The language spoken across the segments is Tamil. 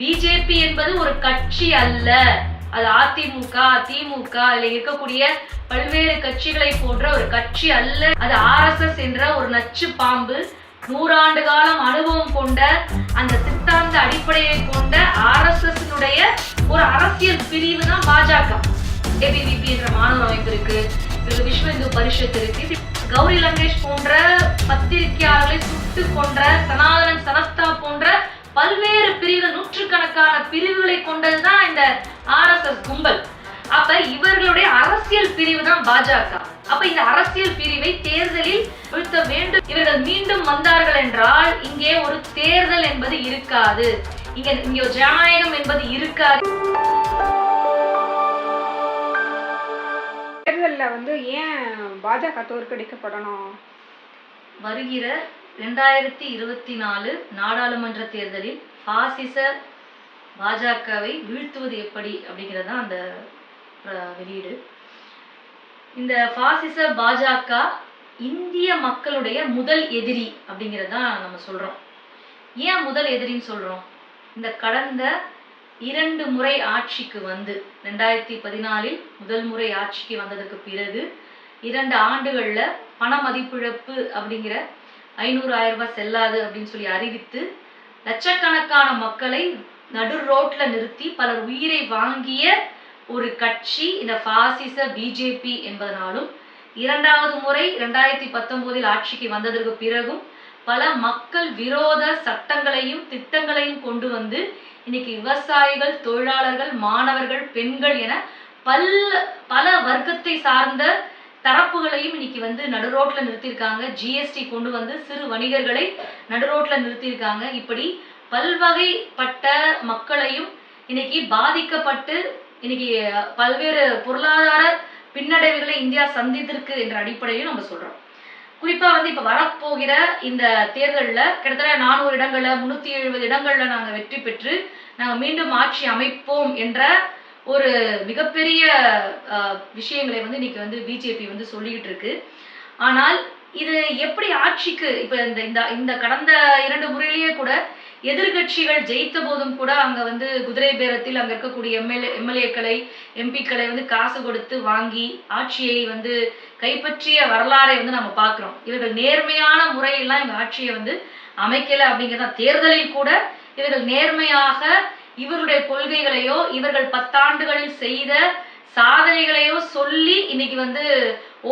பிஜேபி என்பது ஒரு கட்சி அல்ல. அது அதிமுக, திமுக இதுல இருக்கக்கூடிய பல்வேறு கட்சிகளை போன்ற ஒரு கட்சி அல்ல. அது RSS என்ற ஒரு நச்சு பாம்பு. 100 ஆண்டு காலம் அனுபவம் கொண்ட அந்த சித்தாந்த அடிப்படையை கொண்ட RSS ஒரு அரசியல் பிரிவு தான் பாஜக. ABVP என்ற மாணவர் அமைப்பு இருக்கு, விஸ்வ இந்து பரிஷத் இருக்கு. கௌரி லங்கேஷ் போன்ற பத்திரிகையாளர்களை சுட்டு கொன்ற சனாதனன் சனஸ்தா போன்ற பல்வேறு பிரிவுகள், நூற்றுக்கணக்கான பிரிவுகளை கொண்டதுதான் இந்த RSS கும்பல். அப்ப இவர்களுடைய அரசியல் பிரிவு தான் பாஜக. அப்ப இந்த அரசியல் பிரிவை தேர்தலில் வீழ்த்த வேண்டும். இவர்கள் மீண்டும் வந்தார்கள் என்றால் இங்கே ஒரு தேர்தல் என்பது இருக்காது, இங்கே ஜனநாயகம் என்பது இருக்காது. தேர்தல்ல ஏன் பாஜக தோற்கடிக்கப்படணும்? வருகிற 2024 நாடாளுமன்ற தேர்தலில் பாசிச பாஜகவை வீழ்த்துவது எப்படி அப்படிங்கிறது தான் அந்த வெளியீடு. இந்த பாசிச பாஜக இந்திய மக்களுடைய முதல் எதிரி அப்படிங்கிறது தான் நம்ம சொல்றோம். ஏன் முதல் எதிரின்னு சொல்றோம்? இந்த கடந்த 2 முறை ஆட்சிக்கு வந்து 2014 முதல் முறை ஆட்சிக்கு வந்ததுக்கு பிறகு 2 ஆண்டுகள்ல பண மதிப்பிழப்பு அப்படிங்கிற 500,000 ரூபாய் செல்லாது அப்படின்னு சொல்லி அறிவித்து லட்சக்கணக்கான மக்களை நடு ரோட்ல நிறுத்தி பலர் உயிரை வாங்கிய ஒரு கட்சி இந்த பாசிச பிஜேபி என்பதனாலும், 2வது முறை 2019 ஆட்சிக்கு வந்ததற்கு பிறகும் பல மக்கள் விரோத சட்டங்களையும் திட்டங்களையும் கொண்டு வந்து இன்னைக்கு விவசாயிகள், தொழிலாளர்கள், மாணவர்கள், பெண்கள் என பல வர்க்கத்தை சார்ந்த தரப்புகளையும் இன்னைக்கு வந்து நடுரோட்ல நிறுத்தியிருக்காங்க. GST கொண்டு வந்து சிறு வணிகர்களை நடுரோட்ல நிறுத்தியிருக்காங்க. இப்படி பல்வகைப்பட்ட மக்களையும் இன்னைக்கு பாதிக்கப்பட்டு இன்னைக்கு பல்வேறு பொருளாதார பின்னடைவுகளை இந்தியா சந்தித்திருக்கு என்ற அடிப்படையில் நம்ம சொல்றோம். குறிப்பா வந்து இப்ப வரப்போகிற இந்த தேர்தலில் கிட்டத்தட்ட 400 இடங்கள்ல 370 இடங்கள்ல நாங்க வெற்றி பெற்று நாங்க மீண்டும் ஆட்சி அமைப்போம் என்ற ஒரு மிகப்பெரிய விஷயங்களை வந்து இன்னைக்கு வந்து பிஜேபி வந்து சொல்லிக்கிட்டு இருக்கு. ஆனால் இது எப்படி ஆட்சிக்கு இப்ப இந்த கடந்த 2 முறையிலேயே கூட எதிர்கட்சிகள் ஜெயித்த போதும் கூட அங்க வந்து குதிரை பேரத்தில் அங்க இருக்கக்கூடிய எம்எல்ஏக்களை எம்பிக்களை வந்து காசு கொடுத்து வாங்கி ஆட்சியை வந்து கைப்பற்றிய வரலாறை வந்து நம்ம பார்க்கிறோம். இவர்கள் நேர்மையான முறையெல்லாம் இவங்க ஆட்சியை வந்து அமைக்கல அப்படிங்கிறத தேர்தலில் கூட இவர்கள் நேர்மையாக இவருடைய கொள்கைகளையோ இவர்கள் 10 ஆண்டுகளில் செய்த சாதனைகளையோ சொல்லி இன்னைக்கு வந்து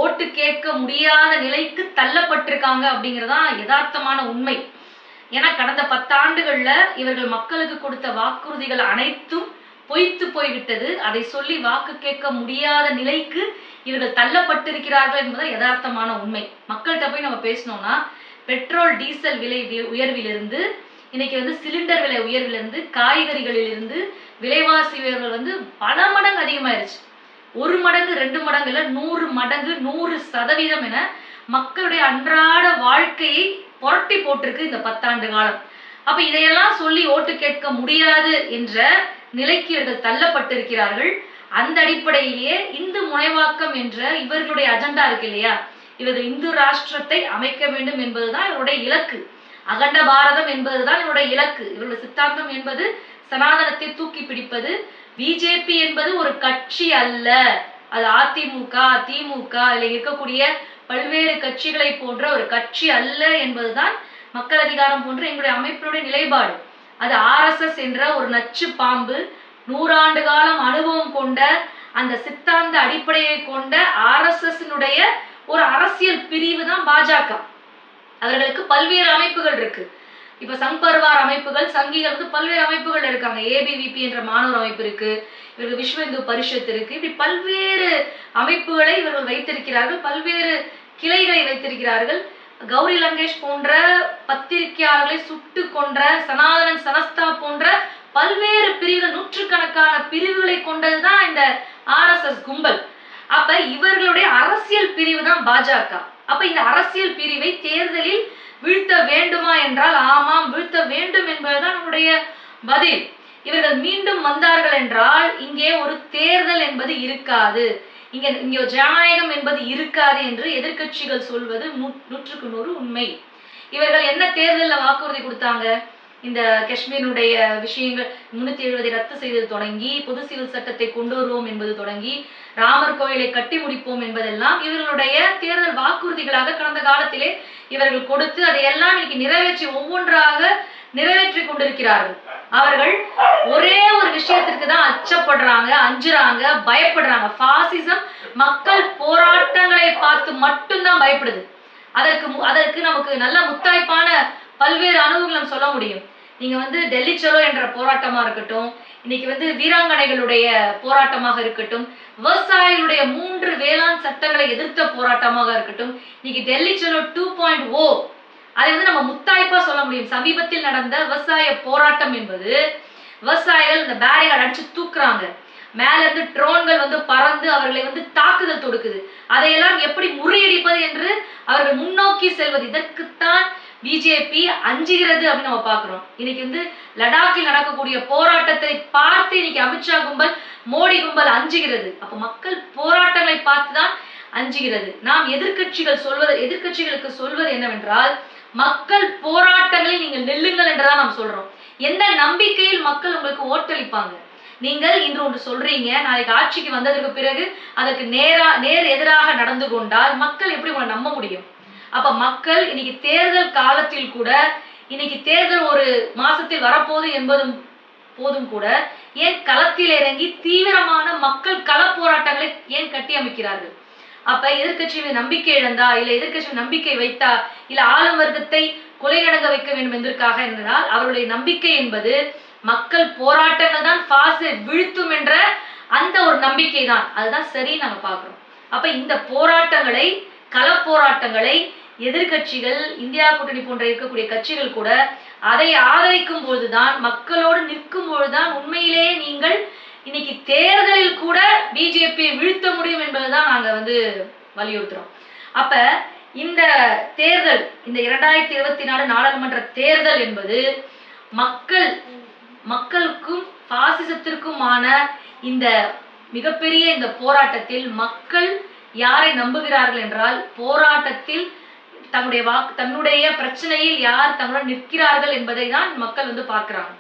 ஓட்டு கேட்க முடியாத நிலைக்கு தள்ளப்பட்டிருக்காங்க அப்படிங்கிறதா யதார்த்தமான உண்மை. ஏன்னா கடந்த 10 ஆண்டுகள்ல இவர்கள் மக்களுக்கு கொடுத்த வாக்குறுதிகள் அனைத்தும் பொய்த்து போய்விட்டது. அதை சொல்லி வாக்கு கேட்க முடியாத நிலைக்கு இவர்கள் தள்ளப்பட்டிருக்கிறார்கள் என்பது யதார்த்தமான உண்மை. மக்கள்கிட்ட போய் நம்ம பேசணும்னா பெட்ரோல் டீசல் விலை உயர்விலிருந்து இன்னைக்கு வந்து சிலிண்டர் விலை உயர்விலிருந்து காய்கறிகளிலிருந்து விலைவாசி உயர்வுகள் வந்து பல மடங்கு அதிகமாயிருச்சு. 1 மடங்கு 2 மடங்கு இல்ல 100 மடங்கு 100% என மக்களுடைய அன்றாட வாழ்க்கையை புரட்டி போட்டிருக்கு இந்த 10 ஆண்டு காலம். அப்ப இதையெல்லாம் சொல்லி ஓட்டு கேட்க முடியாது என்ற நிலைக்கு இவர்கள் தள்ளப்பட்டிருக்கிறார்கள். அந்த அடிப்படையிலேயே இந்து முனைவாக்கம் என்ற இவர்களுடைய அஜெண்டா இருக்கு இல்லையா, இவர்கள் இந்து ராஷ்டிரத்தை அமைக்க வேண்டும் என்பதுதான் இவருடைய இலக்கு. அகண்ட பாரதம் என்பதுதான் இவருடைய இலக்கு. இவருடைய சித்தாந்தம் என்பது சனாதனத்தை தூக்கி பிடிப்பது. பிஜேபி என்பது ஒரு கட்சி அல்ல. அது அதிமுக, திமுக இதுல இருக்கக்கூடிய பல்வேறு கட்சிகளை போன்ற ஒரு கட்சி அல்ல என்பதுதான் மக்கள் அதிகாரம் போன்ற எங்களுடைய அமைப்பினுடைய நிலைப்பாடு. அது RSS என்ற ஒரு நச்சு பாம்பு. 100 ஆண்டு காலம் அனுபவம் கொண்ட அந்த சித்தாந்த அடிப்படையை கொண்ட RSS ஒரு அரசியல் பிரிவு தான் பாஜக. அவர்களுக்கு பல்வேறு அமைப்புகள் இருக்கு. இப்ப சங்பர்வார் அமைப்புகள், சங்கிகள் வந்து பல்வேறு அமைப்புகள் இருக்காங்க. ABVP என்ற மாணவர் அமைப்பு இருக்கு, இவர்கள் விஸ்வ இந்து பரிஷத் இருக்கு. இப்படி பல்வேறு அமைப்புகளை இவர்கள் வைத்திருக்கிறார்கள், பல்வேறு கிளைகளை வைத்திருக்கிறார்கள். கௌரி லங்கேஷ் போன்ற பத்திரிகையாளர்களை சுட்டு கொன்ற சனாதனன் சனஸ்தா போன்ற பல்வேறு பிரிவுகள், நூற்றுக்கணக்கான பிரிவுகளை கொண்டதுதான் இந்த RSS கும்பல். அப்ப இவர்களுடைய அரசியல் பிரிவு தான் பாஜக. அப்ப இந்த அரசியல் பிரிவை தேர்தலில் வீழ்த்த வேண்டுமா என்றால் ஆமாம், வீழ்த்த வேண்டும் என்பதுதான் நம்முடைய பதில். இவர்கள் மீண்டும் வந்தார்கள் என்றால் இங்கே ஒரு தேர்தல் என்பது இருக்காது, இங்கே ஜனநாயகம் என்பது இருக்காது என்று எதிர்கட்சிகள் சொல்வது 100க்கு 100 உண்மை. இவர்கள் என்ன தேர்தலில் வாக்குறுதி கொடுத்தாங்க? இந்த காஷ்மீருடைய விஷயங்கள் 370 ரத்து செய்தது தொடங்கி பொது சிவில் சட்டத்தை கொண்டு வருவோம் என்பது தொடங்கி ராமர் கோயிலை கட்டி முடிப்போம் என்பதெல்லாம் இவர்களுடைய தேர்தல் வாக்குறுதிகளாக கடந்த காலத்திலே இவர்கள் கொடுத்து அதையெல்லாம் இன்னைக்கு நிறைவேற்றி ஒவ்வொன்றாக நிறைவேற்றி கொண்டிருக்கிறார்கள். அவர்கள் ஒரே ஒரு விஷயத்திற்கு தான் அச்சப்படுறாங்க, அஞ்சுறாங்க, பயப்படுறாங்க. பாசிசம் மக்கள் போராட்டங்களை பார்த்து மட்டும்தான் பயப்படுது. அதற்கு நமக்கு நல்ல முத்தாய்ப்பான பல்வேறு அனுபவங்களும் சொல்ல முடியும். நீங்க வந்து டெல்லி சலோ என்ற போராட்டமா இருக்கட்டும், இன்னைக்கு வீராங்கனைகளுடைய போராட்டமாக இருக்கட்டும், விவசாயிகளுடைய 3 வேளாண் சட்டங்களை எதிர்த்த போராட்டமாக இருக்கட்டும், இன்னைக்கு டெல்லி சலோ 2.0 அதை நம்ம முத்தாய்ப்பா சொல்ல முடியும். சமீபத்தில் நடந்த விவசாய போராட்டம் என்பது விவசாயிகள் இந்த பேரிகார்டு அடிச்சு தூக்குறாங்க, மேல இருந்து ட்ரோன்கள் பறந்து அவர்களை தாக்குதல் தொடுக்குது. அதையெல்லாம் எப்படி முறியடிப்பது என்று அவர்கள் முன்னோக்கி செல்வது. இதற்குத்தான் பிஜேபி அஞ்சுகிறது அப்படின்னு நம்ம பாக்குறோம். இன்னைக்கு லடாக்கில் நடக்கக்கூடிய போராட்டத்தை பார்த்து இன்னைக்கு அமித்ஷா கும்பல், மோடி கும்பல் அஞ்சுகிறது. அப்ப மக்கள் போராட்டங்களை பார்த்துதான் அஞ்சுகிறது. நாம் எதிர்கட்சிகளுக்கு சொல்வது என்னவென்றால், மக்கள் போராட்டங்களில் நீங்கள் நெல்லுங்கள் என்றுதான் நாம் சொல்றோம். எந்த நம்பிக்கையில் மக்கள் உங்களுக்கு ஓட்டளிப்பாங்க? நீங்கள் இன்று ஒன்று சொல்றீங்க, நாளைக்கு ஆட்சிக்கு வந்ததற்கு பிறகு அதற்கு நேர் எதிராக நடந்து கொண்டால் மக்கள் எப்படி உங்களை நம்ப முடியும்? அப்ப மக்கள் இன்னைக்கு தேர்தல் காலத்தில் கூட, இன்னைக்கு தேர்தல் ஒரு மாசத்தில் வரப்போகுது என்பதும் போதும் கூட ஏன் களத்தில் இறங்கி தீவிரமான மக்கள் கள போராட்டங்களை ஏன் கட்டி அமைக்கிறார்கள்? அப்ப எதிர்கட்சியின் நம்பிக்கை இழந்தா, இல்ல எதிர்கட்சியின் நம்பிக்கை வைத்தா, இல்ல ஆளும் வர்க்கத்தை கொலை நடங்க வைக்க வேண்டும் என்பதற்காக என்றால் அவருடைய நம்பிக்கை என்பது மக்கள் போராட்டங்கள் தான் பாஸை வீழ்த்தும் என்ற அந்த ஒரு நம்பிக்கை தான். அதுதான் சரி நாங்க பாக்குறோம். அப்ப இந்த போராட்டங்களை, கள போராட்டங்களை எதிர்கட்சிகள், இந்தியா கூட்டணி போன்ற இருக்கக்கூடிய கட்சிகள் கூட அதை ஆதரிக்கும் பொழுதுதான், மக்களோடு நிற்கும் பொழுதுதான் உண்மையிலேயே நீங்கள் இன்னைக்கு தேர்தலில் கூட பிஜேபியை வீழ்த்த முடியும் என்பதுதான் நாங்க வலியுறுத்துறோம். அப்ப இந்த தேர்தல், இந்த 2024 நாடாளுமன்ற தேர்தல் என்பது மக்களுக்கும் பாசிசத்திற்குமான இந்த மிகப்பெரிய இந்த போராட்டத்தில் மக்கள் யாரை நம்புகிறார்கள் என்றால், போராட்டத்தில் தன்னுடைய பிரச்சனையில் யார் தன்னுடன் நிற்கிறார்கள் என்பதை தான் மக்கள் பார்க்கிறாங்க.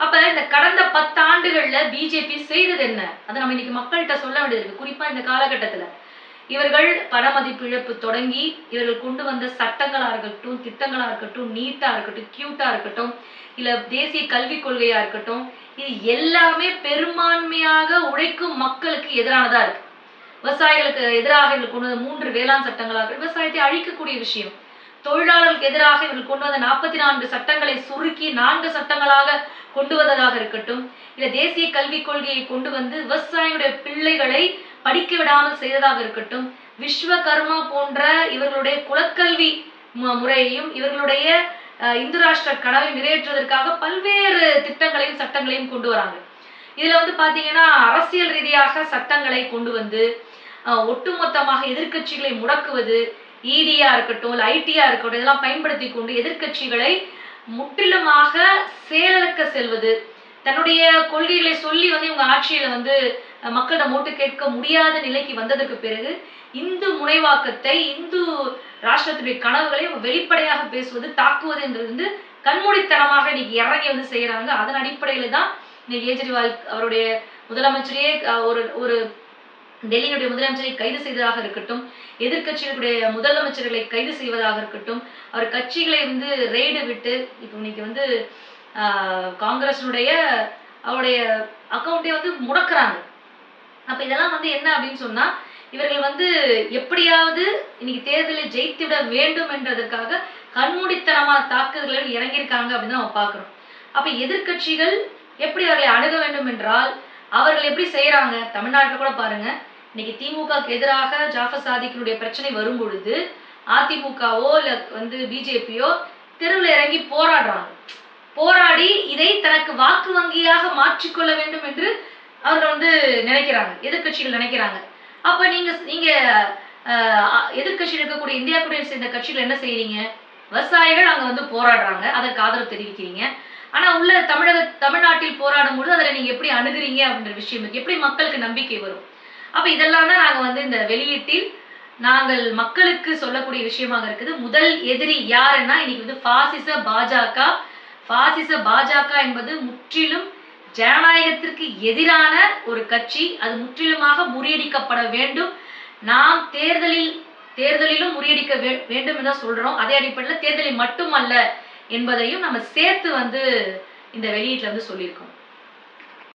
அப்ப இந்த கடந்த 10 ஆண்டுகள்ல பிஜேபி செய்தது என்ன? அதை நம்ம இன்னைக்கு மக்கள்கிட்ட சொல்ல வேண்டியது. குறிப்பா இந்த காலகட்டத்துல இவர்கள் பணமதிப்பு இழப்பு தொடங்கி இவர்கள் கொண்டு வந்த சட்டங்களா இருக்கட்டும், திட்டங்களா இருக்கட்டும், நீட்டா இருக்கட்டும், கியூட்டா இருக்கட்டும், இல்ல தேசிய கல்விக் கொள்கையா இருக்கட்டும், இது எல்லாமே பெரும்பான்மையாக உழைக்கும் மக்களுக்கு எதிரானதா இருக்கு. விவசாயிகளுக்கு எதிராக இவர்கள் கொண்டு வந்த 3 வேளாண் சட்டங்களாக விவசாயத்தை அழிக்கக்கூடிய விஷயம். தொழிலாளர்களுக்கு எதிராக இவர்கள் கொண்டு வந்த 44 சட்டங்களை சுருக்கி 4 சட்டங்களாக கொண்டு வந்ததாக இருக்கட்டும், இல்ல தேசிய கல்விக் கொள்கையை கொண்டு விவசாயிகளுடைய பிள்ளைகளை படிக்க விடாமல் செய்ததாக இருக்கட்டும், விஸ்வகர்மா போன்ற இவர்களுடைய குலக்கல்வி முறையையும் இவர்களுடைய இந்து ராஷ்டிர கனவை நிறைவேற்றுவதற்காக பல்வேறு திட்டங்களையும் சட்டங்களையும் கொண்டு வராங்க. இதுல பாத்தீங்கன்னா அரசியல் ரீதியாக சட்டங்களை கொண்டு ஒட்டுமொத்தமாக எதிர்கட்சிகளை முடக்குவது, இடியா இருக்கட்டும், இல்ல ஐடியா இருக்கட்டும், இதெல்லாம் பயன்படுத்தி கொண்டு எதிர்கட்சிகளை முற்றிலுமாக செயலிழக்க செல்வது, தன்னுடைய கொள்கைகளை சொல்லி இவங்க ஆட்சியில மக்களிடம் ஓட்டு கேட்க முடியாத நிலைக்கு வந்ததற்கு பிறகு இந்து முனைவாக்கத்தை, இந்து ராஷ்டிரத்துடைய கனவுகளை வெளிப்படையாக பேசுவது, தாக்குவது என்றது கண்மூடித்தனமாக இன்னைக்கு இறங்கி செய்யறாங்க. அதன் அடிப்படையில தான் இன்னைக்கு கேஜ்ரிவால் அவருடைய முதலமைச்சரையே ஒரு டெல்லியினுடைய முதலமைச்சரை கைது செய்ததாக இருக்கட்டும், எதிர்கட்சிகளுடைய முதலமைச்சர்களை கைது செய்வதாக இருக்கட்டும், அவர் கட்சிகளை ரெய்டு விட்டு இப்போ இன்னைக்கு காங்கிரஸினுடைய அவருடைய அக்கௌண்ட்டை முடக்குறாங்க. அப்ப இதெல்லாம் என்ன அப்படின்னு சொன்னா, இவர்கள் எப்படியாவது இன்னைக்கு தேர்தலில் ஜெயித்து விட வேண்டும் என்றதற்காக கண்மூடித்தனமான தாக்குதல்கள் இறங்கியிருக்காங்க அப்படின்னு நம்ம பாக்குறோம். அப்ப எதிர்கட்சிகள் எப்படி அவர்களை அணுக வேண்டும் என்றால், அவர்கள் எப்படி செய்யறாங்க? தமிழ்நாட்டில் கூட பாருங்க, இன்னைக்கு திமுகக்கு எதிராக ஜாஃபர் சாதிக்கினுடைய பிரச்சனை வரும் பொழுது அதிமுகவோ இல்ல பிஜேபியோ தெருவில் இறங்கி போராடுறாங்க. போராடி இதை தனக்கு வாக்கு வங்கியாக மாற்றிக்கொள்ள வேண்டும் என்று அவர்கள் நினைக்கிறாங்க, எதிர்கட்சிகள் நினைக்கிறாங்க. அப்ப நீங்க எதிர்கட்சியில் இருக்கக்கூடிய இந்தியா கூட்டணியை சேர்ந்த கட்சிகள் என்ன செய்யறீங்க? விவசாயிகள் அங்க போராடுறாங்க, அதற்கு ஆதரவு தெரிவிக்கிறீங்க. ஆனா உள்ள தமிழ்நாட்டில் போராடும் பொழுது அதில் நீங்க எப்படி அணுகுறீங்க அப்படின்ற விஷயம் இருக்கு. எப்படி மக்களுக்கு நம்பிக்கை வரும்? அப்ப இதெல்லாம் தான் நாங்க இந்த வெளியீட்டில் நாங்கள் மக்களுக்கு சொல்லக்கூடிய விஷயமாக இருக்குது. முதல் எதிரி யாருன்னா இன்னைக்கு பாசிச பாஜக பாசிச பாஜக என்பது முற்றிலும் ஜனநாயகத்திற்கு எதிரான ஒரு கட்சி. அது முற்றிலுமாக முறியடிக்கப்பட வேண்டும். நாம் தேர்தலிலும் முறியடிக்க வேண்டும் என்று சொல்றோம். அதே அடிப்படையில் தேர்தலில் மட்டுமல்ல என்பதையும் நம்ம சேர்த்து இந்த வெளியீட்டில் சொல்லியிருக்கோம்.